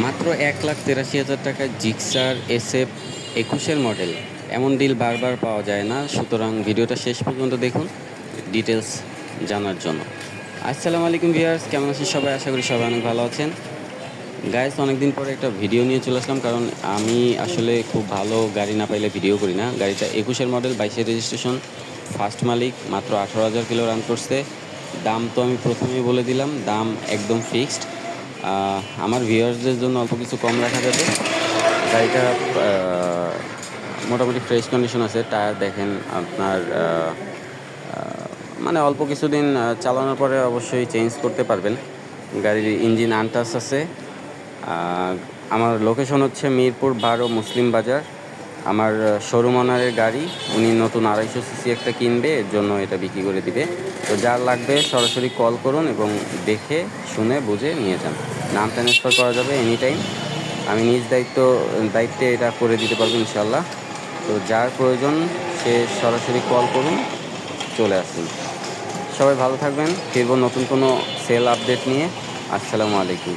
মাত্র 1,83,000 টাকায় Gixxer SF 21-এর model. এমন ডিল বারবার পাওয়া যায় না, সুতরাং ভিডিওটা শেষ পর্যন্ত দেখুন ডিটেলস জানার জন্য। আসসালামু আলাইকুম ভিউয়ার্স, কেমন আছেন সবাই? আশা করি সবাই অনেক ভালো আছেন। গাইস, অনেকদিন পরে একটা ভিডিও নিয়ে চলে আসলাম, কারণ আমি আসলে খুব ভালো গাড়ি না পাইলে ভিডিও করি না। গাড়িটা 21-এর মডেল, 22-এর রেজিস্ট্রেশন, ফার্স্ট মালিক, মাত্র 18,000 কিলো রান করছে। দাম তো আমি প্রথমেই বলে দিলাম, দাম একদম ফিক্সড। আমার ভিউয়ার্সদের জন্য অল্প কিছু কম রাখা যাবে। গাড়িটা মোটামুটি ফ্রেশ কন্ডিশন আছে। টায়ার দেখেন আপনার, মানে অল্প কিছুদিন চালানোর পরে অবশ্যই চেঞ্জ করতে পারবেন। গাড়ির ইঞ্জিন আনটাচ আছে। আমার লোকেশন হচ্ছে মিরপুর 12 মুসলিম বাজার। আমার শোরুম ওনারের গাড়ি, উনি নতুন 250cc একটা কিনবে, এর জন্য এটা বিক্রি করে দিবে। তো যার লাগবে সরাসরি কল করুন এবং দেখে শুনে বুঝে নিয়ে যান। নাম ট্রান্সফার করা যাবে এনি টাইম। আমি নিজ দায়িত্বে এটা করে দিতে পারবো ইনশাল্লাহ। তো যার প্রয়োজন সে সরাসরি কল করুন, চলে আসুন। সবাই ভালো থাকবেন। ফিরবো নতুন কোনো সেল আপডেট নিয়ে। আসসালামু আলাইকুম।